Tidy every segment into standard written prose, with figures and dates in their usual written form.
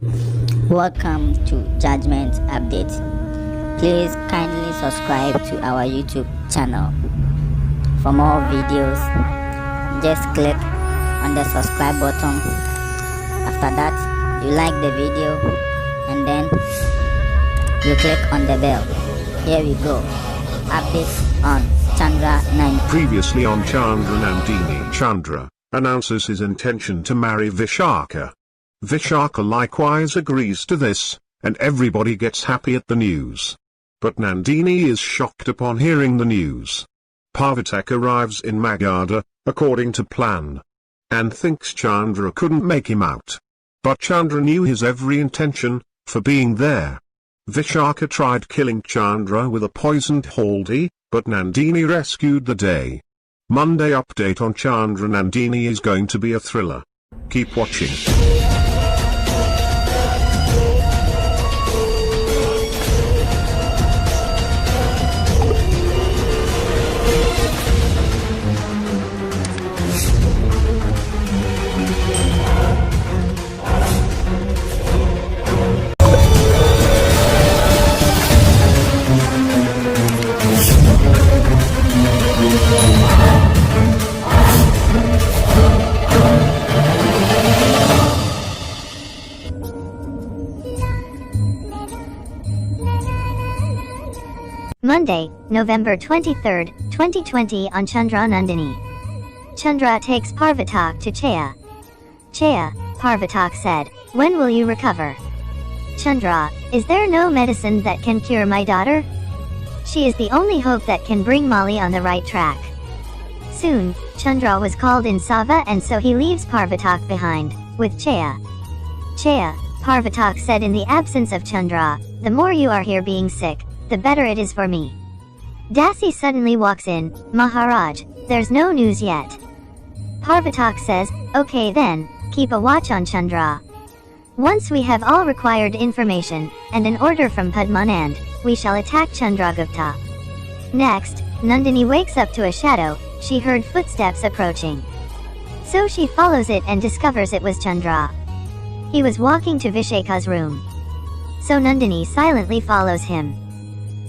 Welcome to Judgment Update. Please kindly subscribe to our YouTube channel. For more videos, just click on the subscribe button. After that, you like the video and then you click on the bell. Here we go. Update on Chandra 9. Previously on Chandra Nandini. Chandra announces his intention to marry Vishaka. Vishaka likewise agrees to this, and everybody gets happy at the news. But Nandini is shocked upon hearing the news. Parvatak arrives in Magadha, according to plan, and thinks Chandra couldn't make him out. But Chandra knew his every intention, for being there. Vishaka tried killing Chandra with a poisoned haldi, but Nandini rescued the day. Monday update on Chandra Nandini is going to be a thriller. Keep watching. Monday, November 23, 2020 on Chandra Nandini. Chandra takes Parvatak to Chaya. Chaya, Parvatak said, "When will you recover?" Chandra, "Is there no medicine that can cure my daughter? She is the only hope that can bring Molly on the right track." Soon, Chandra was called in Sava and so he leaves Parvatak behind, with Chaya. Chaya, Parvatak said in the absence of Chandra, "The more you are here being sick, the better it is for me." Dasi suddenly walks in, "Maharaj, there's no news yet." Parvatak says, "Okay then, keep a watch on Chandra. Once we have all required information, and an order from Padmanand, we shall attack Chandragupta." Next, Nandini wakes up to a shadow. She heard footsteps approaching. So she follows it and discovers it was Chandra. He was walking to Vishaka's room. So Nandini silently follows him.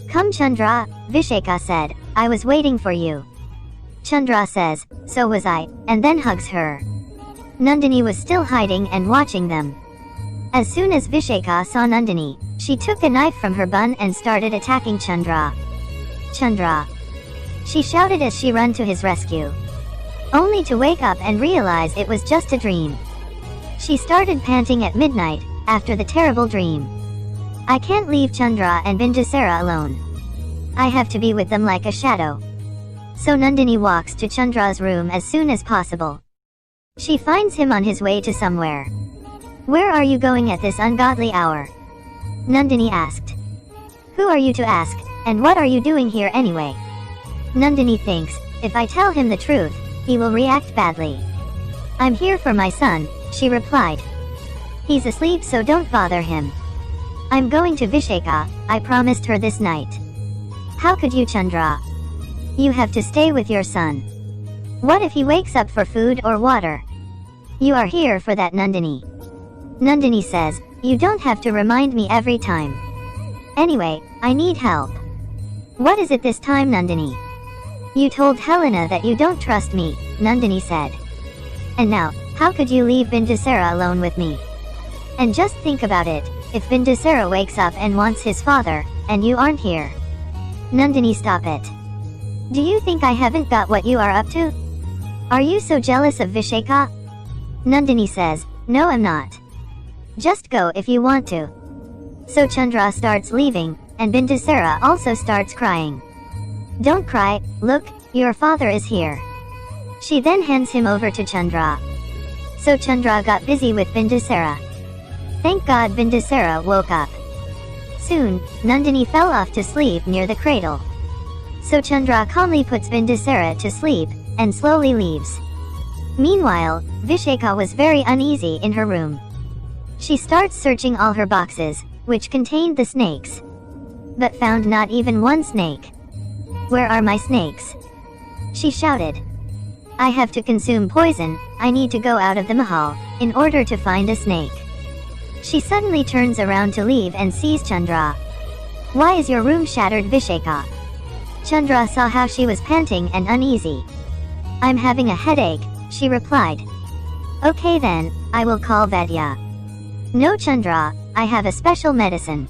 "Come Chandra," Vishaka said, "I was waiting for you." Chandra says, "So was I," and then hugs her. Nandini was still hiding and watching them. As soon as Vishaka saw Nandini, she took a knife from her bun and started attacking Chandra. "Chandra!" she shouted as she ran to his rescue. Only to wake up and realize it was just a dream. She started panting at midnight, after the terrible dream. "I can't leave Chandra and Bindusara alone. I have to be with them like a shadow." So Nandini walks to Chandra's room as soon as possible. She finds him on his way to somewhere. "Where are you going at this ungodly hour?" Nandini asked. "Who are you to ask, and what are you doing here anyway?" Nandini thinks, if I tell him the truth, he will react badly. "I'm here for my son," she replied. "He's asleep so don't bother him. I'm going to Vishaka, I promised her this night." "How could you Chandra? You have to stay with your son. What if he wakes up for food or water? You are here for that Nandini." Nandini says, "You don't have to remind me every time. Anyway, I need help." "What is it this time Nandini?" "You told Helena that you don't trust me," Nandini said. "And now, how could you leave Bindusara alone with me? And just think about it, if Bindusara wakes up and wants his father, and you aren't here." Nandini, "Stop it. Do you think I haven't got what you are up to? Are you so jealous of Vishaka?" Nandini says, "No I'm not. Just go if you want to." So Chandra starts leaving, and Bindusara also starts crying. "Don't cry, look, your father is here." She then hands him over to Chandra. So Chandra got busy with Bindusara. Thank God Bindusara woke up. Soon, Nandini fell off to sleep near the cradle. So Chandra calmly puts Bindusara to sleep, and slowly leaves. Meanwhile, Vishaka was very uneasy in her room. She starts searching all her boxes, which contained the snakes. But found not even one snake. "Where are my snakes?" she shouted. "I have to consume poison, I need to go out of the mahal, in order to find a snake." She suddenly turns around to leave and sees Chandra. "Why is your room shattered, Vishaka?" Chandra saw how she was panting and uneasy. "I'm having a headache," she replied. "Okay then, I will call Vedio." "No Chandra, I have a special medicine.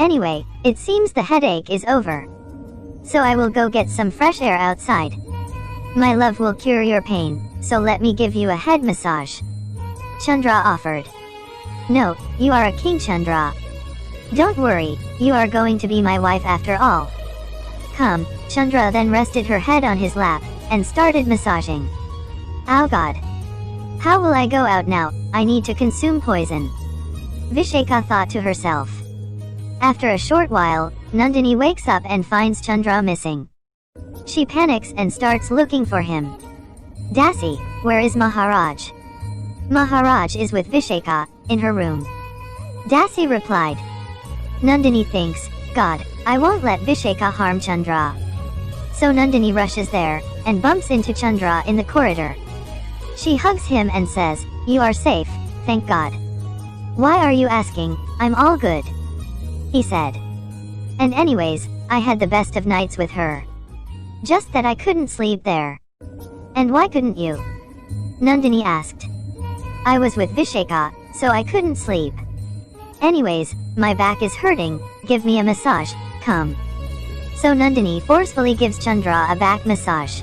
Anyway, it seems the headache is over. So I will go get some fresh air outside. My love will cure your pain, so let me give you a head massage," Chandra offered. "No, you are a king, Chandra. Don't worry, you are going to be my wife after all. Come." Chandra then rested her head on his lap, and started massaging. "Oh God. How will I go out now? I need to consume poison," Vishaka thought to herself. After a short while, Nandini wakes up and finds Chandra missing. She panics and starts looking for him. "Dasi, where is Maharaj?" "Maharaj is with Vishaka, in her room," Dasi replied. Nandini thinks, "God, I won't let Vishaka harm Chandra." So Nandini rushes there, and bumps into Chandra in the corridor. She hugs him and says, "You are safe, thank God." "Why are you asking? I'm all good," he said. "And anyways, I had the best of nights with her. Just that I couldn't sleep there." "And why couldn't you?" Nandini asked. "I was with Vishaka, so I couldn't sleep. Anyways, my back is hurting, give me a massage, come." So Nandini forcefully gives Chandra a back massage.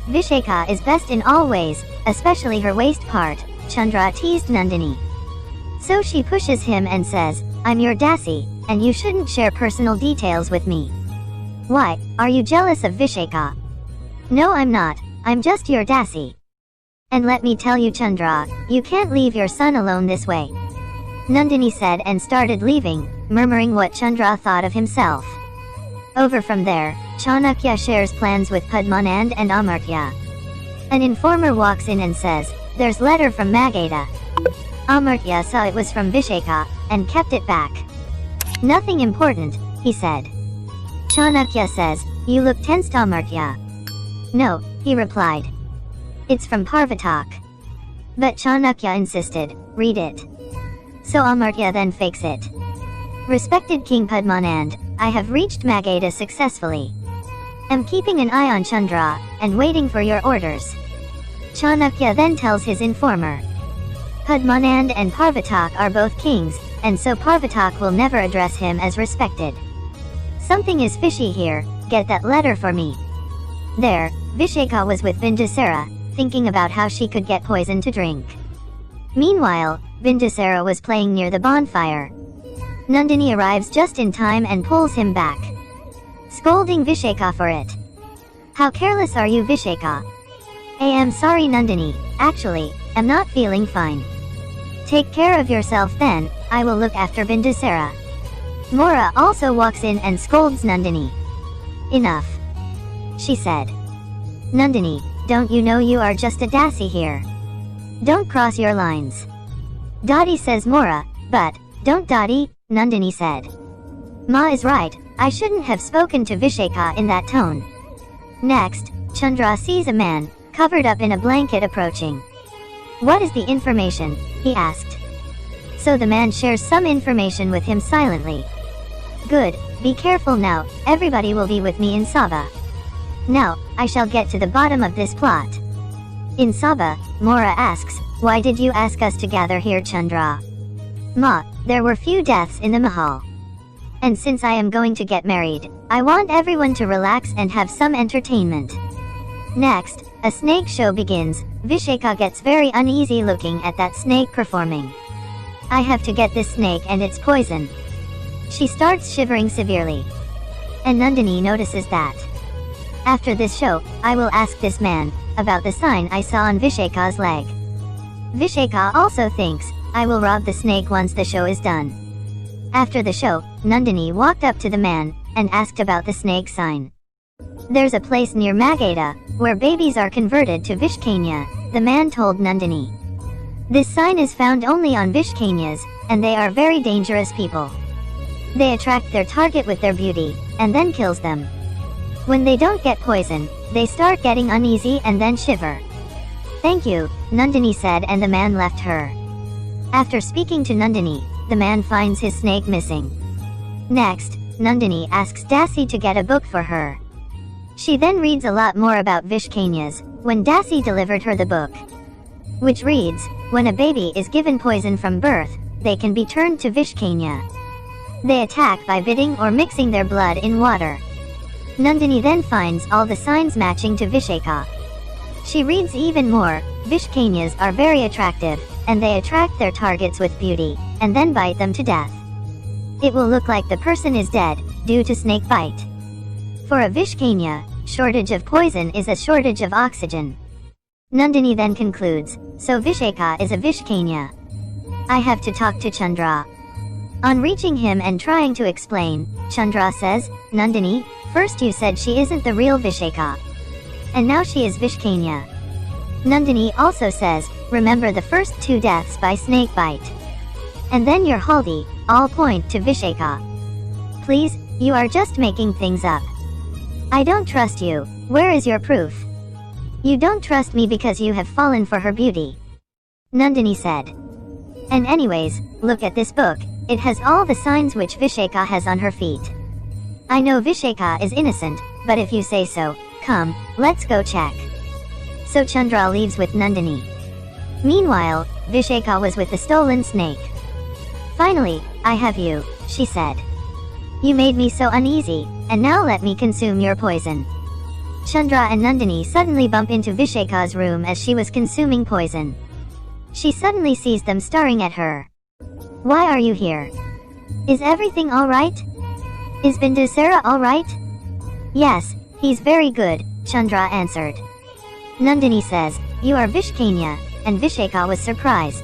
Vishaka is best in all ways, especially her waist part, Chandra teased Nandini. So she pushes him and says, "I'm your Dasi, and you shouldn't share personal details with me." "Why, are you jealous of Vishaka?" "No, I'm not, I'm just your Dasi. And let me tell you, Chandra, you can't leave your son alone this way," Nandini said and started leaving, murmuring what Chandra thought of himself. Over from there, Chanakya shares plans with Padmanand and Amartya. An informer walks in and says, "There's letter from Magadha." Amartya saw it was from Vishaka, and kept it back. "Nothing important," he said. Chanakya says, "You look tensed, Amartya." "No," he replied. "It's from Parvatak." But Chanakya insisted, "Read it." So Amartya then fakes it. "Respected King Padmanand, I have reached Magadha successfully. Am keeping an eye on Chandra, and waiting for your orders." Chanakya then tells his informer. Padmanand and Parvatak are both kings, and so Parvatak will never address him as respected. "Something is fishy here, get that letter for me." There, Vishaka was with Bindusara, thinking about how she could get poison to drink. Meanwhile, Bindusara was playing near the bonfire. Nandini arrives just in time and pulls him back, scolding Vishaka for it. "How careless are you, Vishaka?" "I am sorry, Nandini, actually, I'm not feeling fine." "Take care of yourself then, I will look after Bindusara." Mora also walks in and scolds Nandini. "Enough," she said. "Nandini, don't you know you are just a Dasi here? Don't cross your lines." "Dadi," says Mora, "but, don't Dadi," Nandini said. "Ma is right, I shouldn't have spoken to Vishaka in that tone." Next, Chandra sees a man, covered up in a blanket approaching. "What is the information?" he asked. So the man shares some information with him silently. "Good, be careful now, everybody will be with me in Sabha. Now, I shall get to the bottom of this plot." In Sabha, Mora asks, "Why did you ask us to gather here, Chandra?" "Ma, there were few deaths in the Mahal. And since I am going to get married, I want everyone to relax and have some entertainment." Next, a snake show begins. Vishaka gets very uneasy looking at that snake performing. "I have to get this snake and its poison." She starts shivering severely. And Nandini notices that. "After this show, I will ask this man about the sign I saw on Vishaka's leg." Vishaka also thinks, "I will rob the snake once the show is done." After the show, Nandini walked up to the man, and asked about the snake sign. "There's a place near Magadha, where babies are converted to Vishkanya," the man told Nandini. "This sign is found only on Vishkanyas, and they are very dangerous people. They attract their target with their beauty, and then kills them. When they don't get poison, they start getting uneasy and then shiver." "Thank you," Nandini said, and the man left her. After speaking to Nandini, the man finds his snake missing. Next, Nandini asks Dasi to get a book for her. She then reads a lot more about Vishkanyas, when Dasi delivered her the book, which reads, when a baby is given poison from birth, they can be turned to Vishkanya. They attack by biting or mixing their blood in water. Nandini then finds all the signs matching to Vishaka. She reads even more. Vishkanyas are very attractive, and they attract their targets with beauty, and then bite them to death. It will look like the person is dead, due to snake bite. For a Vishkanya, shortage of poison is a shortage of oxygen. Nandini then concludes, so Vishaka is a Vishkanya. I have to talk to Chandra. On reaching him and trying to explain, Chandra says, Nandini, first you said she isn't the real Vishaka. And now she is Vishkanya. Nandini also says, remember the first 2 deaths by snake bite. And then your Haldi, all point to Vishaka. Please, you are just making things up. I don't trust you. Where is your proof? You don't trust me because you have fallen for her beauty. Nandini said. And anyways, look at this book, it has all the signs which Vishaka has on her feet. I know Vishaka is innocent, but if you say so, come, let's go check. So Chandra leaves with Nandini. Meanwhile, Vishaka was with the stolen snake. Finally, I have you, she said. You made me so uneasy, and now let me consume your poison. Chandra and Nandini suddenly bump into Vishaka's room as she was consuming poison. She suddenly sees them staring at her. Why are you here? Is everything alright? Is Bindusara alright? Yes, he's very good, Chandra answered. Nandini says, you are Vishkanya, and Vishaka was surprised.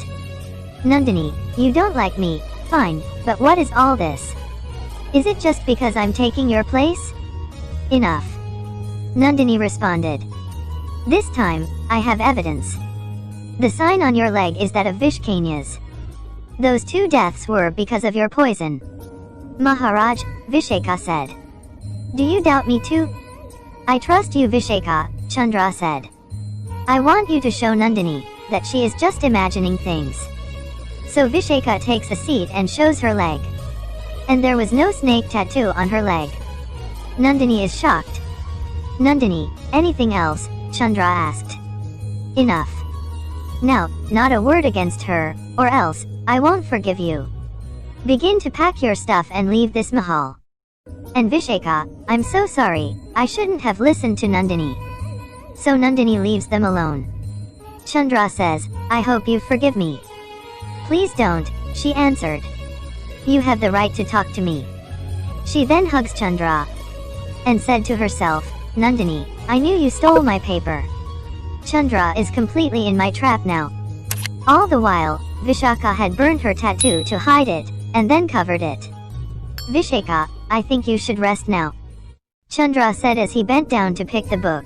Nandini, you don't like me, fine, but what is all this? Is it just because I'm taking your place? Enough. Nandini responded. This time, I have evidence. The sign on your leg is that of Vishkanya's. Those 2 deaths were because of your poison. Maharaj, Vishaka said. Do you doubt me too? I trust you, Vishaka, Chandra said. I want you to show Nandini that she is just imagining things. So Vishaka takes a seat and shows her leg. And there was no snake tattoo on her leg. Nandini is shocked. Nandini, anything else? Chandra asked. Enough. Now, not a word against her, or else, I won't forgive you. Begin to pack your stuff and leave this mahal. And Vishaka, I'm so sorry, I shouldn't have listened to Nandini. So Nandini leaves them alone. Chandra says, I hope you forgive me. Please don't, she answered. You have the right to talk to me. She then hugs Chandra and said to herself, Nandini, I knew you stole my paper. Chandra is completely in my trap now. All the while, Vishaka had burned her tattoo to hide it, and then covered it. Vishaka, I think you should rest now, Chandra said as he bent down to pick the book.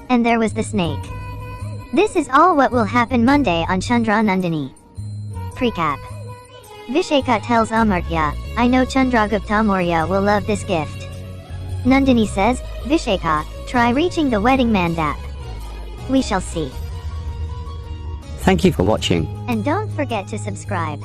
And there was the snake. This is all what will happen Monday on Chandra Nandini. Precap. Vishaka tells Amartya, I know Chandragupta Maurya will love this gift. Nandini says, Vishaka, try reaching the wedding mandap. We shall see. Thank you for watching. And don't forget to subscribe.